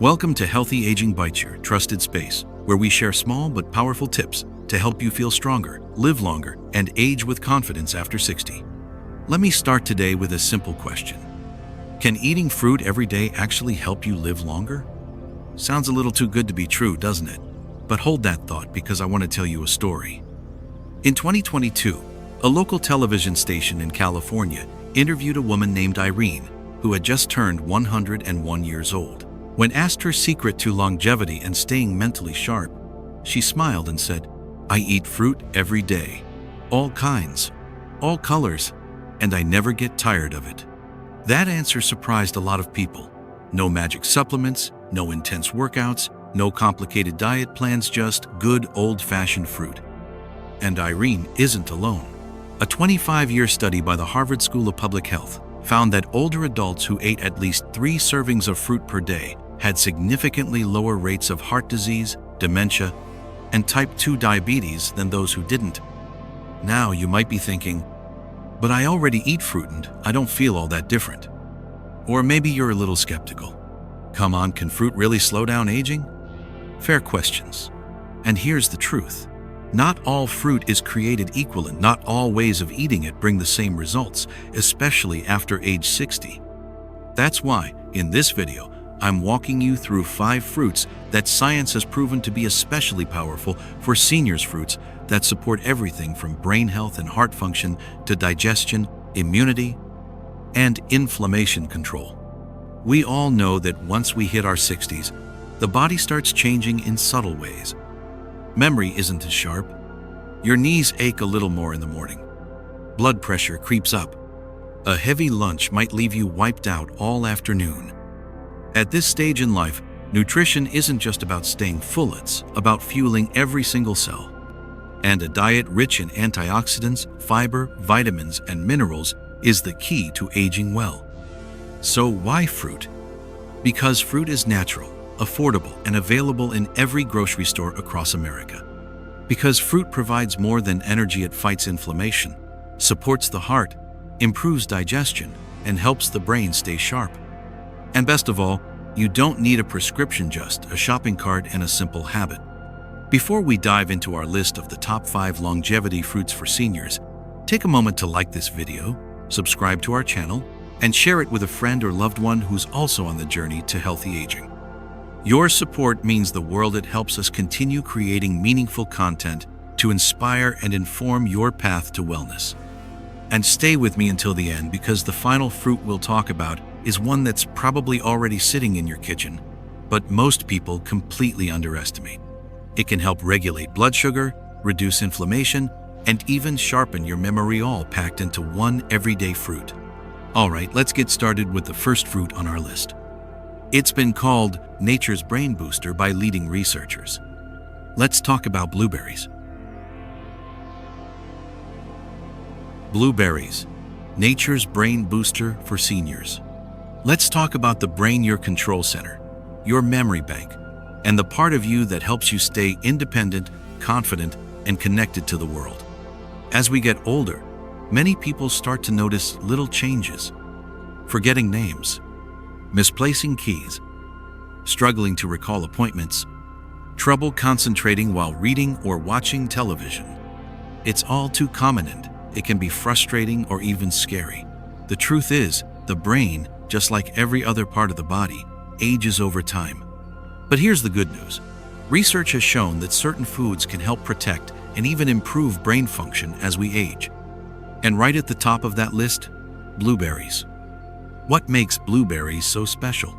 Welcome to Healthy Aging Bites, your trusted space, where we share small but powerful tips to help you feel stronger, live longer, and age with confidence after 60. Let me start today with a simple question. Can eating fruit every day actually help you live longer? Sounds a little too good to be true, doesn't it? But hold that thought because I want to tell you a story. In 2022, a local television station in California interviewed a woman named Irene, who had just turned 101 years old. When asked her secret to longevity and staying mentally sharp, she smiled and said, "I eat fruit every day. All kinds, all colors, and I never get tired of it." That answer surprised a lot of people. No magic supplements, no intense workouts, no complicated diet plans, just good old-fashioned fruit. And Irene isn't alone. A 25-year study by the Harvard School of Public Health found that older adults who ate at least 3 servings of fruit per day had significantly lower rates of heart disease, dementia, and type 2 diabetes than those who didn't. Now you might be thinking, but I already eat fruit and I don't feel all that different. Or maybe you're a little skeptical. Come on, can fruit really slow down aging? Fair questions. And here's the truth. Not all fruit is created equal and not all ways of eating it bring the same results, especially after age 60. That's why, in this video, I'm walking you through 5 fruits that science has proven to be especially powerful for seniors, fruits that support everything from brain health and heart function to digestion, immunity, and inflammation control. We all know that once we hit our 60s, the body starts changing in subtle ways. Memory isn't as sharp. Your knees ache a little more in the morning. Blood pressure creeps up. A heavy lunch might leave you wiped out all afternoon. At this stage in life, nutrition isn't just about staying full, it's about fueling every single cell. And a diet rich in antioxidants, fiber, vitamins, and minerals is the key to aging well. So why fruit? Because fruit is natural, affordable, and available in every grocery store across America. Because fruit provides more than energy, it fights inflammation, supports the heart, improves digestion, and helps the brain stay sharp. And best of all, you don't need a prescription, just a shopping cart and a simple habit. Before we dive into our list of the top 5 longevity fruits for seniors, take a moment to like this video, subscribe to our channel, and share it with a friend or loved one who's also on the journey to healthy aging. Your support means the world. It helps us continue creating meaningful content to inspire and inform your path to wellness. And stay with me until the end, because the final fruit we'll talk about is one that's probably already sitting in your kitchen, but most people completely underestimate. It can help regulate blood sugar, reduce inflammation, and even sharpen your memory, all packed into one everyday fruit. All right, let's get started with the first fruit on our list. It's been called nature's brain booster by leading researchers. Let's talk about blueberries. Blueberries, nature's brain booster for seniors. Let's talk about the brain, your control center, your memory bank, and the part of you that helps you stay independent, confident, and connected to the world. As we get older, many people start to notice little changes. Forgetting names, misplacing keys, struggling to recall appointments, trouble concentrating while reading or watching television. It's all too common, and it can be frustrating or even scary. The truth is, the brain, just like every other part of the body, ages over time. But here's the good news. Research has shown that certain foods can help protect and even improve brain function as we age. And right at the top of that list, blueberries. What makes blueberries so special?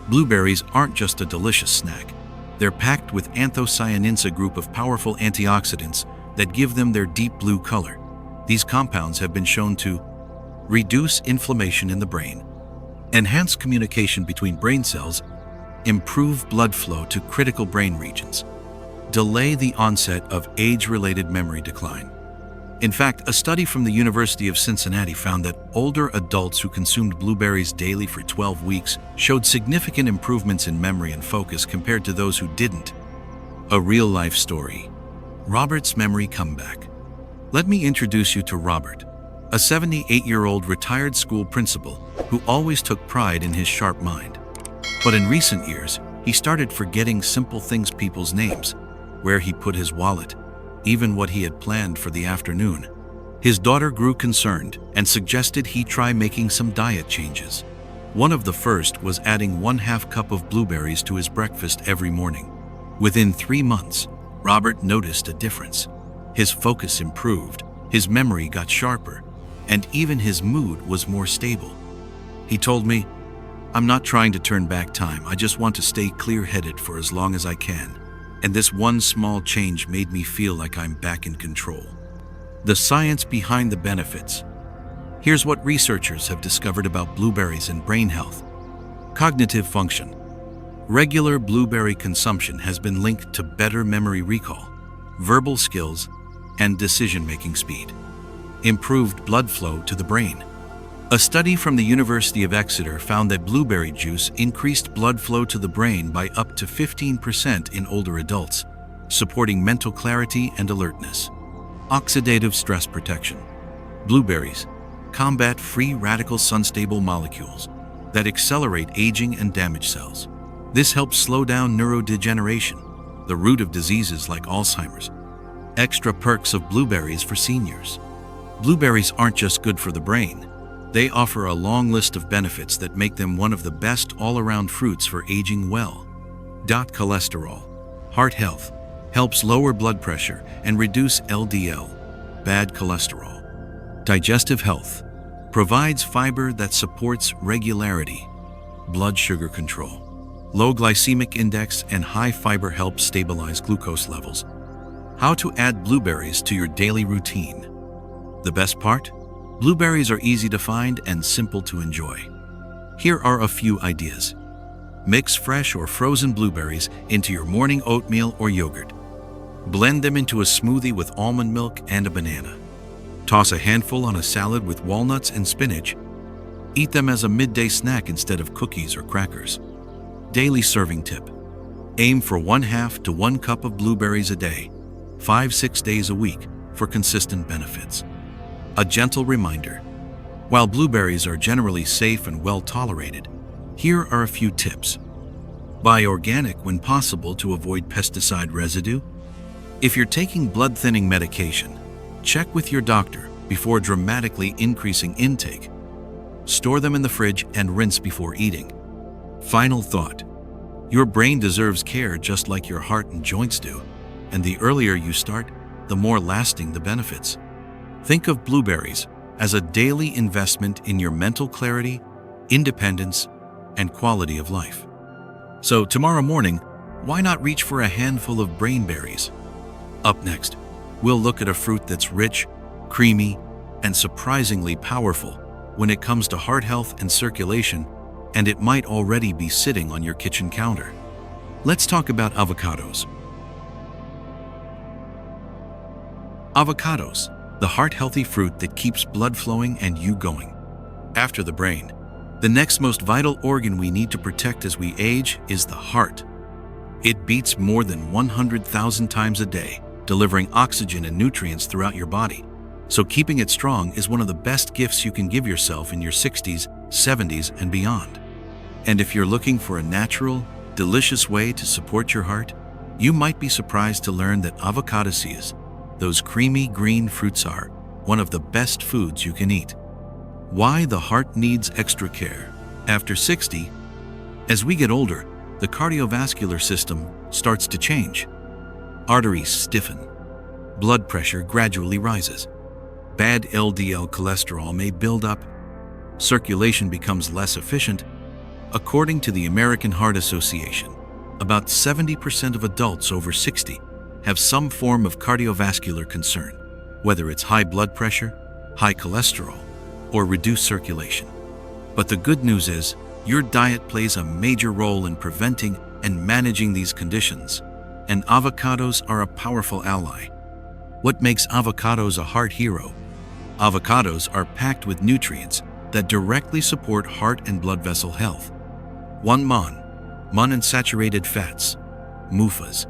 Blueberries aren't just a delicious snack. They're packed with anthocyanins, a group of powerful antioxidants that give them their deep blue color. These compounds have been shown to reduce inflammation in the brain, enhance communication between brain cells, improve blood flow to critical brain regions, delay the onset of age-related memory decline. In fact, a study from the University of Cincinnati found that older adults who consumed blueberries daily for 12 weeks showed significant improvements in memory and focus compared to those who didn't. A real-life story. Robert's memory comeback. Let me introduce you to Robert, a 78-year-old retired school principal who always took pride in his sharp mind. But in recent years, He started forgetting simple things, people's names, where he put his wallet, even what he had planned for the afternoon. His daughter grew concerned and suggested he try making some diet changes. One of the first was adding 1/2 cup of blueberries to his breakfast every morning. Within 3 months, Robert noticed a difference. His focus improved, his memory got sharper, and even his mood was more stable. He told me, "I'm not trying to turn back time, I just want to stay clear-headed for as long as I can. And this one small change made me feel like I'm back in control." The science behind the benefits. Here's what researchers have discovered about blueberries and brain health. Cognitive function. Regular blueberry consumption has been linked to better memory recall, verbal skills, and decision-making speed. Improved blood flow to the brain. A study from the University of Exeter found that blueberry juice increased blood flow to the brain by up to 15% in older adults, supporting mental clarity and alertness. Oxidative stress protection. Blueberries combat free radicals, unstable molecules that accelerate aging and damage cells. This helps slow down neurodegeneration, the root of diseases like Alzheimer's. Extra perks of blueberries for seniors. Blueberries aren't just good for the brain. They offer a long list of benefits that make them one of the best all-around fruits for aging well. Cholesterol. Heart health. Helps lower blood pressure and reduce LDL, bad cholesterol. Digestive health. Provides fiber that supports regularity. Blood sugar control. Low glycemic index and high fiber help stabilize glucose levels. How to add blueberries to your daily routine. The best part? Blueberries are easy to find and simple to enjoy. Here are a few ideas. Mix fresh or frozen blueberries into your morning oatmeal or yogurt. Blend them into a smoothie with almond milk and a banana. Toss a handful on a salad with walnuts and spinach. Eat them as a midday snack instead of cookies or crackers. Daily serving tip. Aim for 1/2 to 1 cup of blueberries a day, 5-6 days a week, for consistent benefits. A gentle reminder. While blueberries are generally safe and well tolerated, here are a few tips. Buy organic when possible to avoid pesticide residue. If you're taking blood-thinning medication, check with your doctor before dramatically increasing intake. Store them in the fridge and rinse before eating. Final thought. Your brain deserves care just like your heart and joints do, and the earlier you start, the more lasting the benefits. Think of blueberries as a daily investment in your mental clarity, independence, and quality of life. So tomorrow morning, why not reach for a handful of brainberries? Up next, we'll look at a fruit that's rich, creamy, and surprisingly powerful when it comes to heart health and circulation, and it might already be sitting on your kitchen counter. Let's talk about avocados. Avocados, the heart-healthy fruit that keeps blood flowing and you going. After the brain, the next most vital organ we need to protect as we age is the heart. It beats more than 100,000 times a day, delivering oxygen and nutrients throughout your body. So keeping it strong is one of the best gifts you can give yourself in your 60s, 70s, and beyond. And if you're looking for a natural, delicious way to support your heart, you might be surprised to learn that avocados, those creamy green fruits, are one of the best foods you can eat. Why the heart needs extra care. After 60, as we get older, the cardiovascular system starts to change. Arteries stiffen. Blood pressure gradually rises. Bad LDL cholesterol may build up. Circulation becomes less efficient. According to the American Heart Association, about 70% of adults over 60 have some form of cardiovascular concern, whether it's high blood pressure, high cholesterol, or reduced circulation. But the good news is, your diet plays a major role in preventing and managing these conditions, and avocados are a powerful ally. What makes avocados a heart hero? Avocados are packed with nutrients that directly support heart and blood vessel health. 1 monounsaturated fats, MUFAs.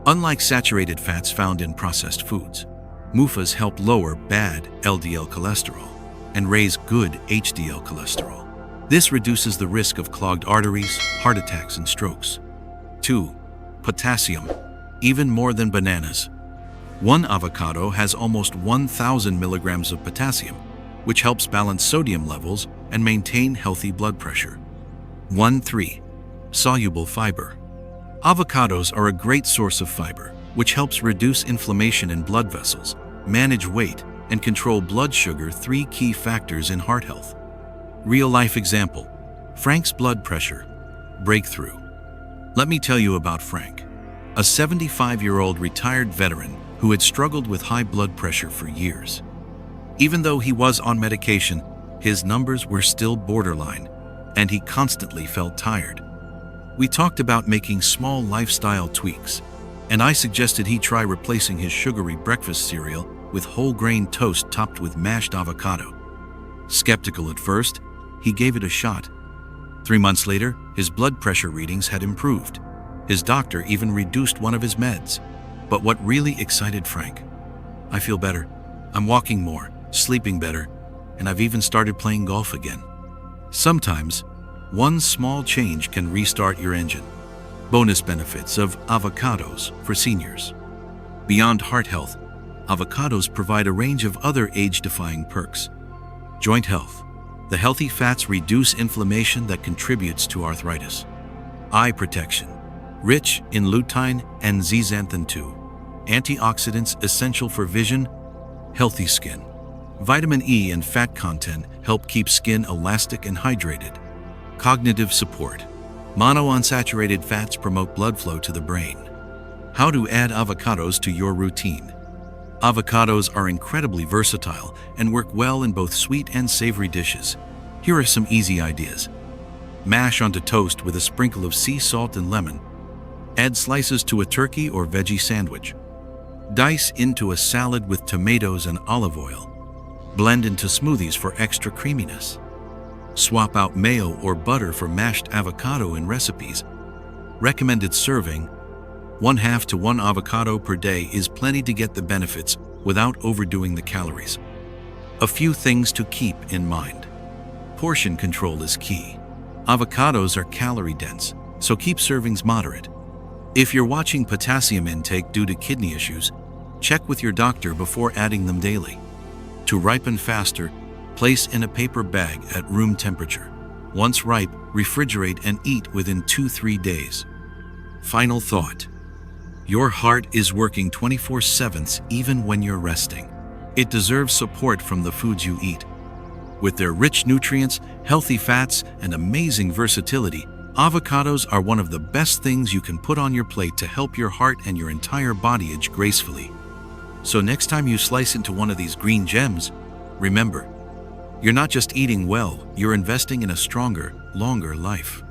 Unlike saturated fats found in processed foods, MUFAs help lower bad LDL cholesterol and raise good HDL cholesterol. This reduces the risk of clogged arteries, heart attacks, and strokes. 2. Potassium, even more than bananas. One avocado has almost 1,000 milligrams of potassium, which helps balance sodium levels and maintain healthy blood pressure. 3. Soluble fiber. Avocados are a great source of fiber, which helps reduce inflammation in blood vessels, manage weight, and control blood sugar, 3 key factors in heart health. Real-life example: Frank's blood pressure breakthrough. Let me tell you about Frank, a 75-year-old retired veteran who had struggled with high blood pressure for years. Even though he was on medication, his numbers were still borderline, and he constantly felt tired. We talked about making small lifestyle tweaks, and I suggested he try replacing his sugary breakfast cereal with whole grain toast topped with mashed avocado. Skeptical at first, he gave it a shot. 3 months later, his blood pressure readings had improved. His doctor even reduced one of his meds. But what really excited Frank? I feel better. I'm walking more, sleeping better, and I've even started playing golf again. Sometimes, one small change can restart your engine. Bonus benefits of avocados for seniors. Beyond heart health, avocados provide a range of other age-defying perks. Joint health. The healthy fats reduce inflammation that contributes to arthritis. Eye protection. Rich in lutein and zeaxanthin 2. Antioxidants essential for vision. Healthy skin. Vitamin E and fat content help keep skin elastic and hydrated. Cognitive support. Monounsaturated fats promote blood flow to the brain. How to add avocados to your routine. Avocados are incredibly versatile and work well in both sweet and savory dishes. Here are some easy ideas. Mash onto toast with a sprinkle of sea salt and lemon. Add slices to a turkey or veggie sandwich. Dice into a salad with tomatoes and olive oil. Blend into smoothies for extra creaminess. Swap out mayo or butter for mashed avocado in recipes. Recommended serving: 1/2 to 1 avocado per day is plenty to get the benefits without overdoing the calories. A few things to keep in mind. Portion control is key. Avocados are calorie-dense, so keep servings moderate. If you're watching potassium intake due to kidney issues, check with your doctor before adding them daily. To ripen faster, place in a paper bag at room temperature. Once ripe, refrigerate and eat within 2-3 days. Final thought: your heart is working 24/7 even when you're resting. It deserves support from the foods you eat. With their rich nutrients, healthy fats, and amazing versatility, avocados are one of the best things you can put on your plate to help your heart and your entire body age gracefully. So next time you slice into one of these green gems, remember, you're not just eating well, you're investing in a stronger, longer life.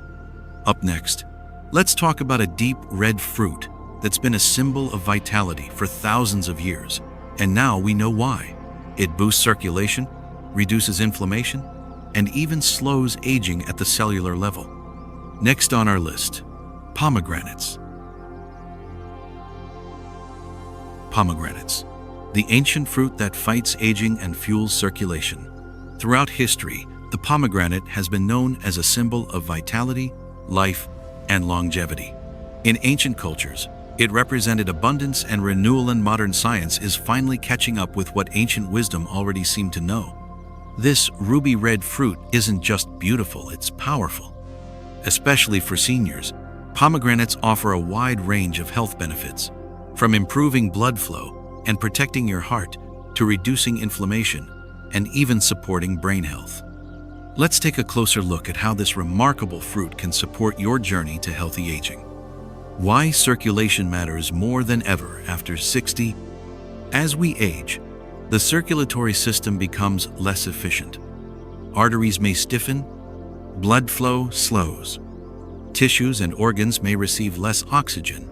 Up next, let's talk about a deep red fruit that's been a symbol of vitality for thousands of years, and now we know why. It boosts circulation, reduces inflammation, and even slows aging at the cellular level. Next on our list, pomegranates. Pomegranates, the ancient fruit that fights aging and fuels circulation. Throughout history, the pomegranate has been known as a symbol of vitality, life, and longevity. In ancient cultures, it represented abundance and renewal, and modern science is finally catching up with what ancient wisdom already seemed to know. This ruby red fruit isn't just beautiful, it's powerful. Especially for seniors, pomegranates offer a wide range of health benefits, from improving blood flow and protecting your heart to reducing inflammation and even supporting brain health. Let's take a closer look at how this remarkable fruit can support your journey to healthy aging. Why circulation matters more than ever after 60. As we age, the circulatory system becomes less efficient. Arteries may stiffen, blood flow slows. Tissues and organs may receive less oxygen.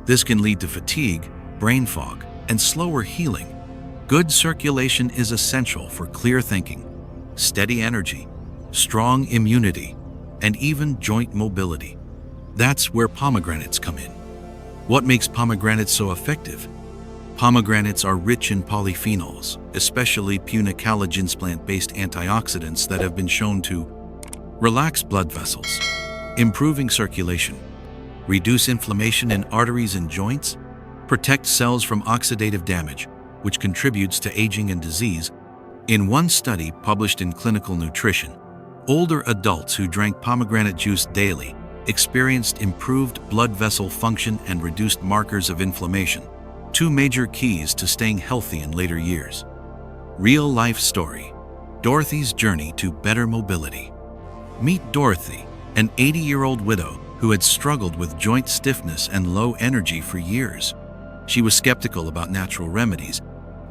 This can lead to fatigue, brain fog, and slower healing. Good circulation is essential for clear thinking, steady energy, strong immunity, and even joint mobility. That's where pomegranates come in. What makes pomegranates so effective? Pomegranates are rich in polyphenols, especially punicalagins, plant-based antioxidants that have been shown to relax blood vessels, improving circulation, reduce inflammation in arteries and joints, protect cells from oxidative damage, which contributes to aging and disease. In one study published in Clinical Nutrition, older adults who drank pomegranate juice daily experienced improved blood vessel function and reduced markers of inflammation, two major keys to staying healthy in later years. Real-life story: Dorothy's journey to better mobility. Meet Dorothy, an 80-year-old widow who had struggled with joint stiffness and low energy for years. She was skeptical about natural remedies,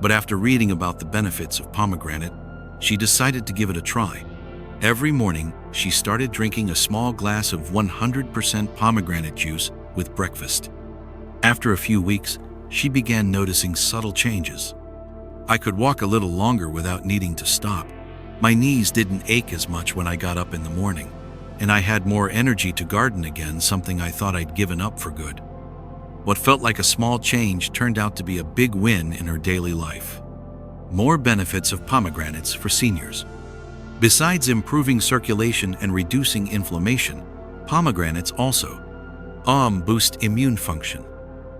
but after reading about the benefits of pomegranate, she decided to give it a try. Every morning, she started drinking a small glass of 100% pomegranate juice with breakfast. After a few weeks, she began noticing subtle changes. I could walk a little longer without needing to stop. My knees didn't ache as much when I got up in the morning, and I had more energy to garden again, something I thought I'd given up for good. What felt like a small change turned out to be a big win in her daily life. More benefits of pomegranates for seniors. Besides improving circulation and reducing inflammation, pomegranates also boost immune function.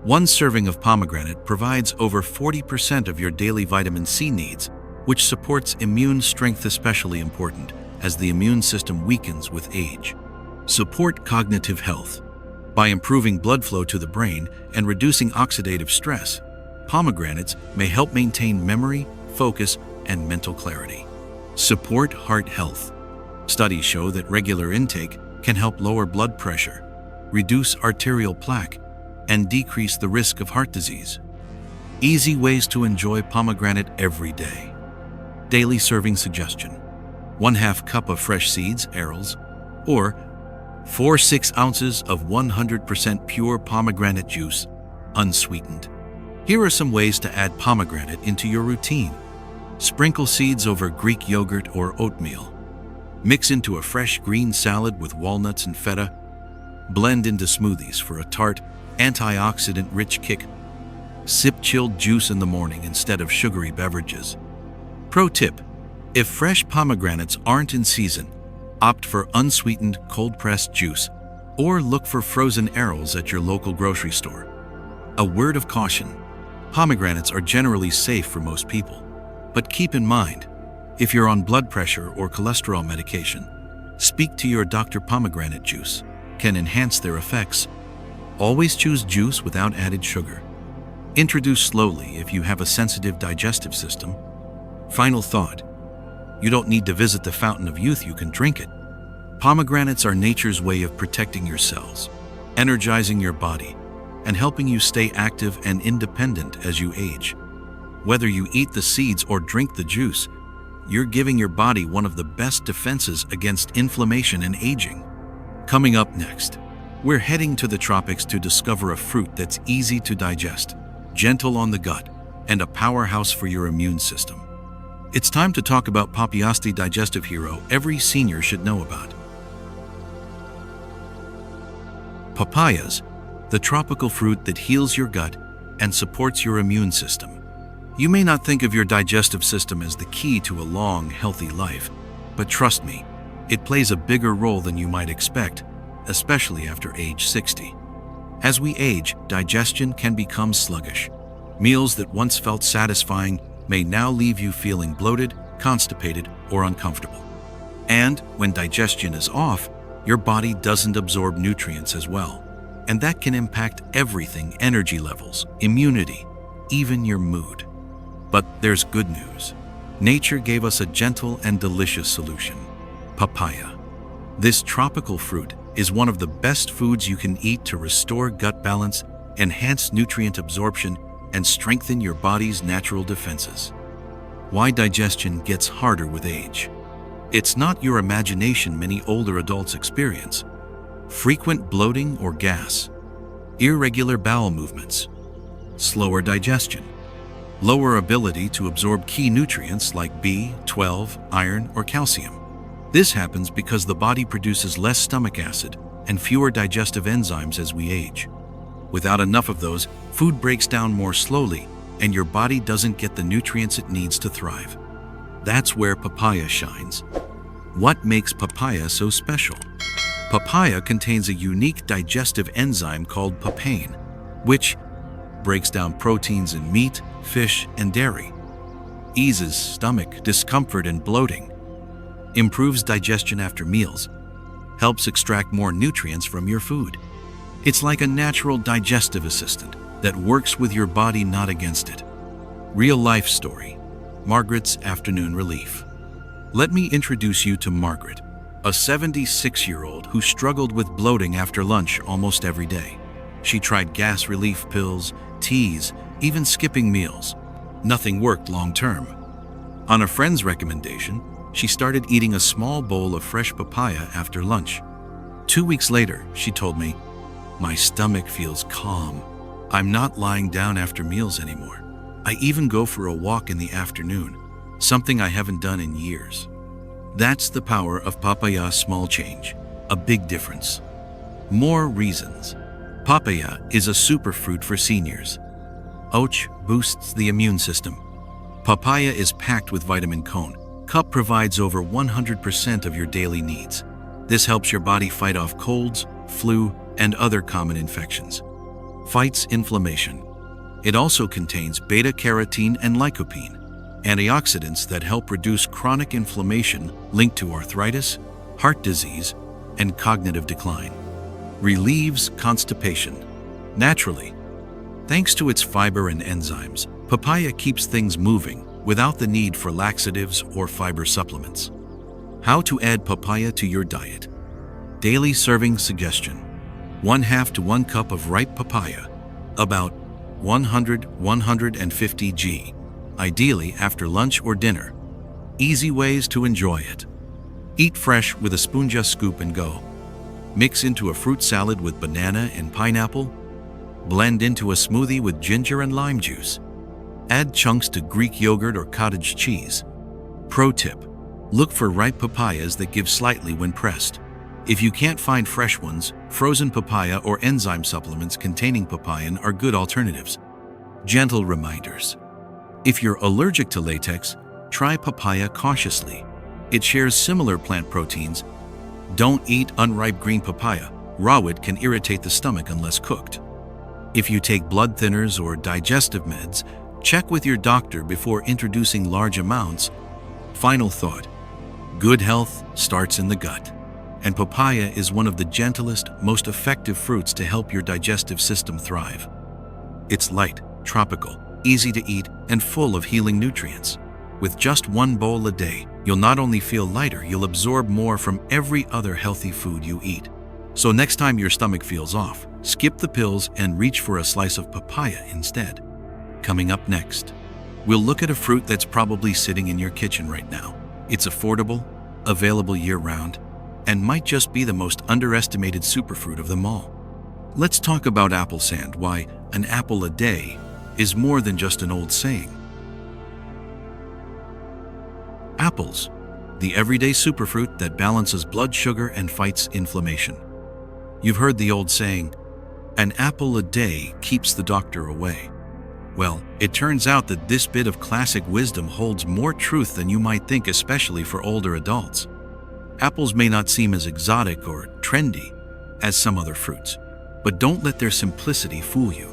One serving of pomegranate provides over 40% of your daily vitamin C needs, which supports immune strength, especially important as the immune system weakens with age. Support cognitive health. By improving blood flow to the brain and reducing oxidative stress, pomegranates may help maintain memory, focus, and mental clarity. Support heart health. Studies show that regular intake can help lower blood pressure, reduce arterial plaque, and decrease the risk of heart disease. Easy ways to enjoy pomegranate every day. Daily serving suggestion: 1/2 cup of fresh seeds, arils, or 4-6 ounces of 100% pure pomegranate juice, unsweetened. Here are some ways to add pomegranate into your routine. Sprinkle seeds over Greek yogurt or oatmeal. Mix into a fresh green salad with walnuts and feta. Blend into smoothies for a tart, antioxidant-rich kick. Sip chilled juice in the morning instead of sugary beverages. Pro tip: if fresh pomegranates aren't in season, opt for unsweetened cold-pressed juice or look for frozen arils at your local grocery store. A word of caution: pomegranates are generally safe for most people, but keep in mind, if you're on blood pressure or cholesterol medication, speak to your doctor. Pomegranate juice can enhance their effects. Always choose juice without added sugar. Introduce slowly if you have a sensitive digestive system. Final thought: you don't need to visit the fountain of youth, you can drink it. Pomegranates are nature's way of protecting your cells, energizing your body, and helping you stay active and independent as you age. Whether you eat the seeds or drink the juice, you're giving your body one of the best defenses against inflammation and aging. Coming up next, we're heading to the tropics to discover a fruit that's easy to digest, gentle on the gut, and a powerhouse for your immune system. It's time to talk about Papaya's digestive hero every senior should know about. Papayas, the tropical fruit that heals your gut and supports your immune system. You may not think of your digestive system as the key to a long, healthy life, but trust me, it plays a bigger role than you might expect, especially after age 60. As we age, digestion can become sluggish. Meals that once felt satisfying may now leave you feeling bloated, constipated, or uncomfortable. And when digestion is off, your body doesn't absorb nutrients as well. And that can impact everything: energy levels, immunity, even your mood. But there's good news. Nature gave us a gentle and delicious solution: papaya. This tropical fruit is one of the best foods you can eat to restore gut balance, enhance nutrient absorption, and strengthen your body's natural defenses. Why digestion gets harder with age? It's not your imagination many older adults experience. Frequent bloating or gas, irregular bowel movements, slower digestion, lower ability to absorb key nutrients like B12, iron, or calcium. This happens because the body produces less stomach acid and fewer digestive enzymes as we age. Without enough of those, food breaks down more slowly, and your body doesn't get the nutrients it needs to thrive. That's where papaya shines. What makes papaya so special? Papaya contains a unique digestive enzyme called papain, which breaks down proteins in meat, fish, and dairy, eases stomach discomfort and bloating, improves digestion after meals, helps extract more nutrients from your food. It's like a natural digestive assistant that works with your body, not against it. Real life story: Margaret's afternoon relief. Let me introduce you to Margaret, a 76-year-old who struggled with bloating after lunch almost every day. She tried gas relief pills, teas, even skipping meals. Nothing worked long term. On a friend's recommendation, she started eating a small bowl of fresh papaya after lunch. 2 weeks later, she told me, "My stomach feels calm. I'm not lying down after meals anymore. I even go for a walk in the afternoon, something I haven't done in years." That's the power of papaya's small change, a big difference. More reasons. Papaya is a superfruit for seniors. Och boosts the immune system. Papaya is packed with vitamin K. K provides over 100% of your daily needs. This helps your body fight off colds, flu, and other common infections. Fights inflammation. It also contains beta-carotene and lycopene, antioxidants that help reduce chronic inflammation linked to arthritis, heart disease, and cognitive decline. Relieves constipation. Naturally, thanks to its fiber and enzymes, papaya keeps things moving without the need for laxatives or fiber supplements. How to add papaya to your diet. Daily serving suggestion: 1/2 to 1 cup of ripe papaya, about 100–150 g, ideally after lunch or dinner. Easy ways to enjoy it. Eat fresh with a spoon, just scoop and go. Mix into a fruit salad with banana and pineapple. Blend into a smoothie with ginger and lime juice. Add chunks to Greek yogurt or cottage cheese. Pro tip: look for ripe papayas that give slightly when pressed. If you can't find fresh ones, frozen papaya or enzyme supplements containing papain are good alternatives. Gentle reminders: if you're allergic to latex, try papaya cautiously. It shares similar plant proteins. Don't eat unripe green papaya. Raw it can irritate the stomach unless cooked. If you take blood thinners or digestive meds, check with your doctor before introducing large amounts. Final thought: good health starts in the gut, and papaya is one of the gentlest, most effective fruits to help your digestive system thrive. It's light, tropical, easy to eat, and full of healing nutrients. With just 1 bowl a day, you'll not only feel lighter, you'll absorb more from every other healthy food you eat. So next time your stomach feels off, skip the pills and reach for a slice of papaya instead. Coming up next, we'll look at a fruit that's probably sitting in your kitchen right now. It's affordable, available year-round, and might just be the most underestimated superfruit of them all. Let's talk about apple sand, why an apple a day is more than just an old saying. Apples, the everyday superfruit that balances blood sugar and fights inflammation. You've heard the old saying, "An apple a day keeps the doctor away." Well, it turns out that this bit of classic wisdom holds more truth than you might think, especially for older adults. Apples may not seem as exotic or trendy as some other fruits, but don't let their simplicity fool you.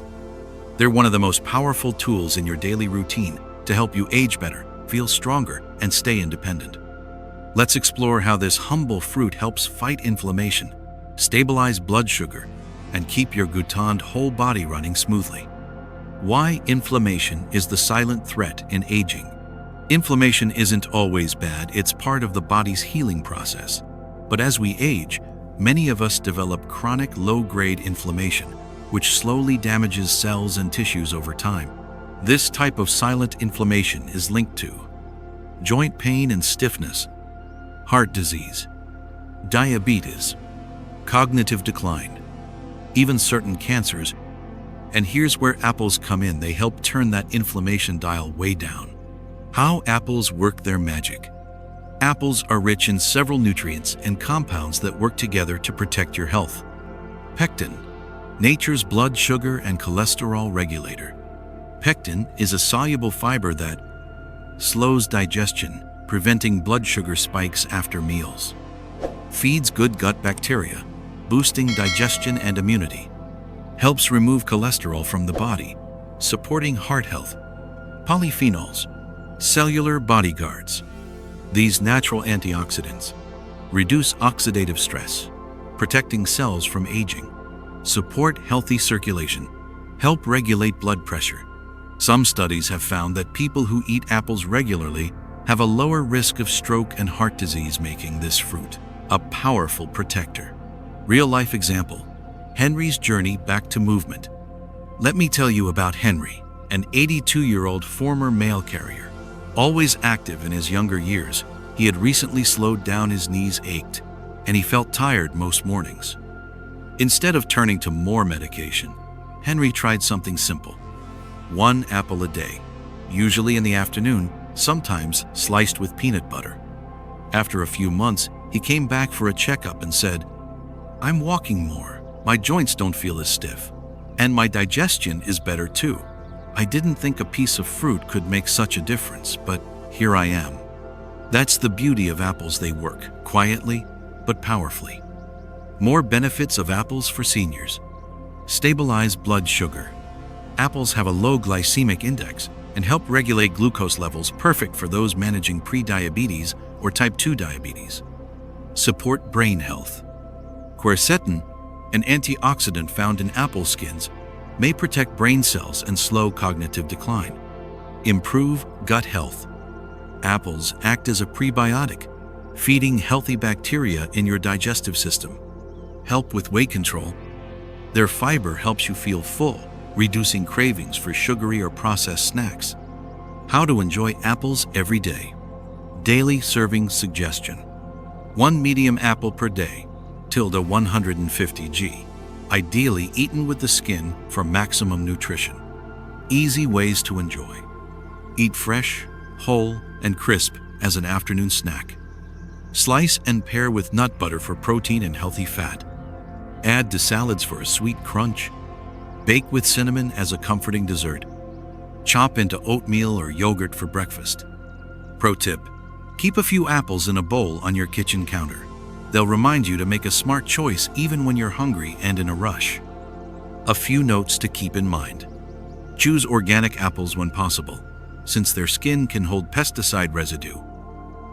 They're one of the most powerful tools in your daily routine to help you age better, feel stronger, and stay independent. Let's explore how this humble fruit helps fight inflammation, stabilize blood sugar, and keep your glutened whole body running smoothly. Why inflammation is the silent threat in aging. Inflammation isn't always bad, it's part of the body's healing process. But as we age, many of us develop chronic low-grade inflammation, which slowly damages cells and tissues over time. This type of silent inflammation is linked to joint pain and stiffness, heart disease, diabetes, cognitive decline, even certain cancers. And here's where apples come in. They help turn that inflammation dial way down. How apples work their magic. Apples are rich in several nutrients and compounds that work together to protect your health. Pectin, nature's blood sugar and cholesterol regulator. Pectin is a soluble fiber that slows digestion, preventing blood sugar spikes after meals. Feeds good gut bacteria, boosting digestion and immunity. Helps remove cholesterol from the body, supporting heart health. Polyphenols, cellular bodyguards. These natural antioxidants reduce oxidative stress, protecting cells from aging, support healthy circulation, help regulate blood pressure. Some studies have found that people who eat apples regularly have a lower risk of stroke and heart disease, making this fruit a powerful protector. Real-life example, Henry's journey back to movement. Let me tell you about Henry, an 82-year-old former mail carrier. Always active in his younger years, he had recently slowed down. His knees ached, and he felt tired most mornings. Instead of turning to more medication, Henry tried something simple. 1 apple a day, usually in the afternoon, sometimes sliced with peanut butter. After a few months, he came back for a checkup and said, "I'm walking more, my joints don't feel as stiff, and my digestion is better too. I didn't think a piece of fruit could make such a difference, but here I am." That's the beauty of apples. They work quietly but powerfully. More benefits of apples for seniors. Stabilize blood sugar. Apples have a low glycemic index and help regulate glucose levels, perfect for those managing pre-diabetes or type 2 diabetes. Support brain health. Quercetin, an antioxidant found in apple skins, may protect brain cells and slow cognitive decline. Improve gut health. Apples act as a prebiotic, feeding healthy bacteria in your digestive system. Help with weight control. Their fiber helps you feel full, reducing cravings for sugary or processed snacks. How to enjoy apples every day. Daily serving suggestion. 1 medium apple per day, 150 g. Ideally eaten with the skin for maximum nutrition. Easy ways to enjoy. Eat fresh, whole, and crisp as an afternoon snack. Slice and pair with nut butter for protein and healthy fat. Add to salads for a sweet crunch. Bake with cinnamon as a comforting dessert. Chop into oatmeal or yogurt for breakfast. Pro tip: keep a few apples in a bowl on your kitchen counter. They'll remind you to make a smart choice even when you're hungry and in a rush. A few notes to keep in mind. Choose organic apples when possible, since their skin can hold pesticide residue.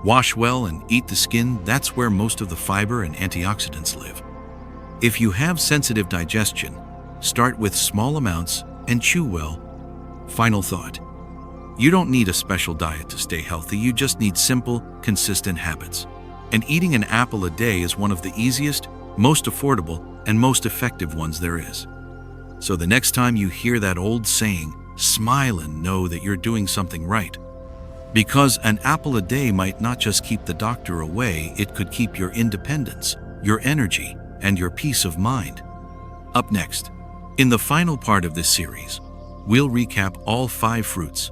Wash well and eat the skin. That's where most of the fiber and antioxidants live. If you have sensitive digestion, start with small amounts and chew well. Final thought: you don't need a special diet to stay healthy. You just need simple, consistent habits. And eating an apple a day is one of the easiest, most affordable, and most effective ones there is. So the next time you hear that old saying, smile and know that you're doing something right. Because an apple a day might not just keep the doctor away, it could keep your independence, your energy, and your peace of mind. Up next, in the final part of this series, we'll recap all 5 fruits,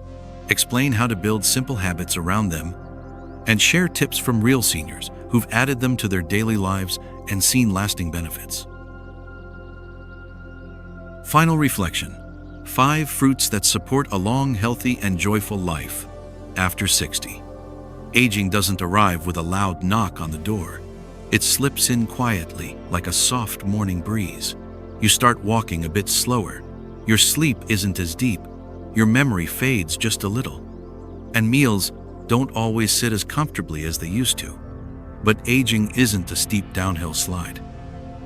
explain how to build simple habits around them, and share tips from real seniors who've added them to their daily lives and seen lasting benefits. Final reflection: 5 fruits that support a long, healthy, and joyful life after 60. Aging doesn't arrive with a loud knock on the door. It slips in quietly, like a soft morning breeze. You start walking a bit slower. Your sleep isn't as deep. Your memory fades just a little. And meals don't always sit as comfortably as they used to. But aging isn't a steep downhill slide.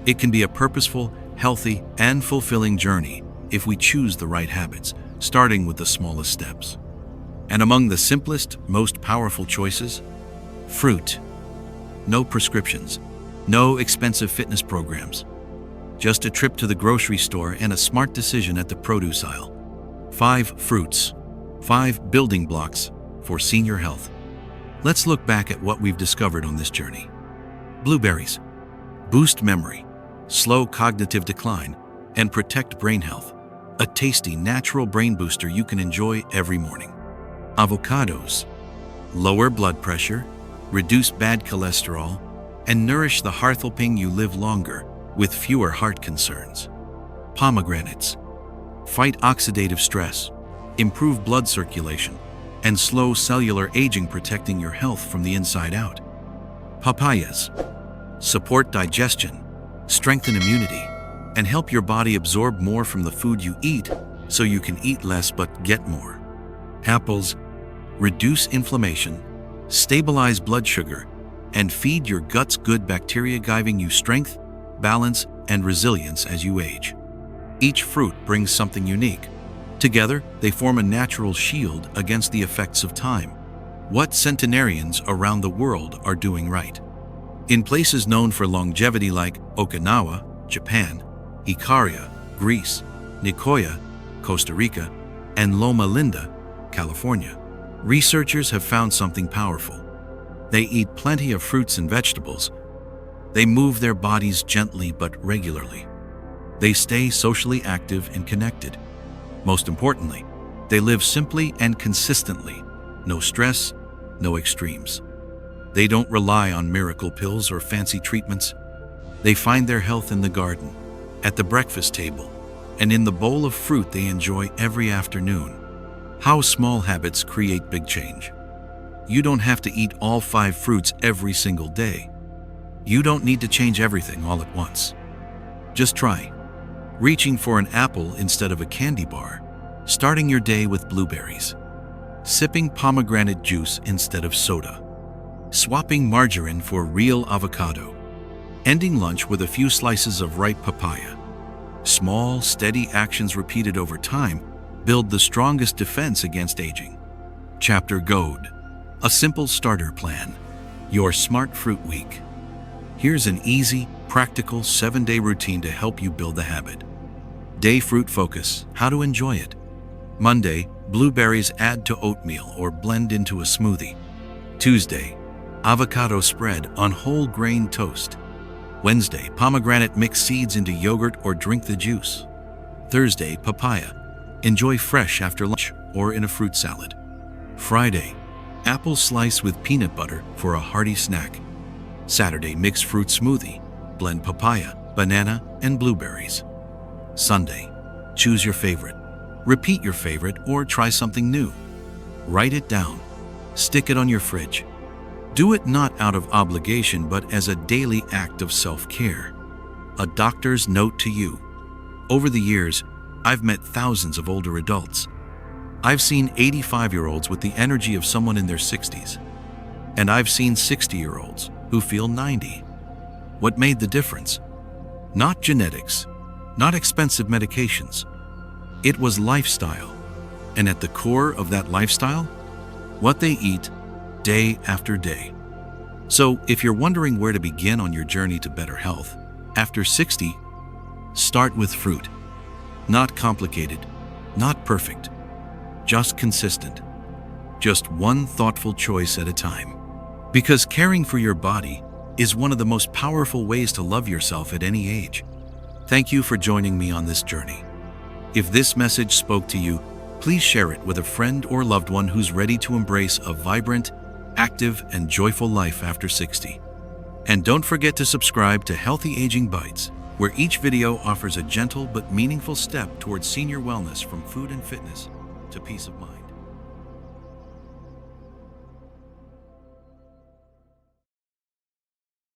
It can be a purposeful, healthy, and fulfilling journey if we choose the right habits, starting with the smallest steps. And among the simplest, most powerful choices, fruit. No prescriptions, no expensive fitness programs. Just a trip to the grocery store and a smart decision at the produce aisle. 5 fruits, 5 building blocks for senior health. Let's look back at what we've discovered on this journey. Blueberries boost memory, slow cognitive decline, and protect brain health. A tasty, natural brain booster you can enjoy every morning. Avocados lower blood pressure, reduce bad cholesterol, and nourish the heart, helping you live longer with fewer heart concerns. Pomegranates fight oxidative stress, improve blood circulation, and slow cellular aging, protecting your health from the inside out. Papayas support digestion, strengthen immunity, and help your body absorb more from the food you eat so you can eat less but get more. Apples reduce inflammation, stabilize blood sugar, and feed your gut's good bacteria, giving you strength, balance, and resilience as you age. Each fruit brings something unique. Together, they form a natural shield against the effects of time. What centenarians around the world are doing right. In places known for longevity like Okinawa, Japan, Ikaria, Greece, Nicoya, Costa Rica, and Loma Linda, California, researchers have found something powerful. They eat plenty of fruits and vegetables. They move their bodies gently but regularly. They stay socially active and connected. Most importantly, they live simply and consistently. No stress, no extremes. They don't rely on miracle pills or fancy treatments. They find their health in the garden, at the breakfast table, and in the bowl of fruit they enjoy every afternoon. How small habits create big change. You don't have to eat all 5 fruits every single day. You don't need to change everything all at once. Just try reaching for an apple instead of a candy bar, starting your day with blueberries, sipping pomegranate juice instead of soda, swapping margarine for real avocado, ending lunch with a few slices of ripe papaya. Small, steady actions repeated over time build the strongest defense against aging. Chapter Goad. A simple starter plan. Your Smart Fruit Week. Here's an easy, practical 7-day routine to help you build the habit. Day fruit focus. How to enjoy it. Monday, blueberries add to oatmeal or blend into a smoothie. Tuesday, avocado spread on whole grain toast. Wednesday, pomegranate mix seeds into yogurt or drink the juice. Thursday, papaya. Enjoy fresh after lunch or in a fruit salad. Friday, apple slice with peanut butter for a hearty snack. Saturday, mixed fruit smoothie. Blend papaya, banana, and blueberries. Sunday, choose your favorite. Repeat your favorite or try something new. Write it down. Stick it on your fridge. Do it not out of obligation but as a daily act of self-care. A doctor's note to you. Over the years, I've met thousands of older adults. I've seen 85-year-olds with the energy of someone in their 60s. And I've seen 60-year-olds who feel 90. What made the difference? Not genetics, not expensive medications. It was lifestyle. And at the core of that lifestyle, what they eat day after day. So if you're wondering where to begin on your journey to better health, after 60, start with fruit. Not complicated, not perfect, just consistent. Just one thoughtful choice at a time. Because caring for your body is one of the most powerful ways to love yourself at any age. Thank you for joining me on this journey. If this message spoke to you, please share it with a friend or loved one who's ready to embrace a vibrant, active, and joyful life after 60. And don't forget to subscribe to Healthy Aging Bites, where each video offers a gentle but meaningful step towards senior wellness, from food and fitness to peace of mind.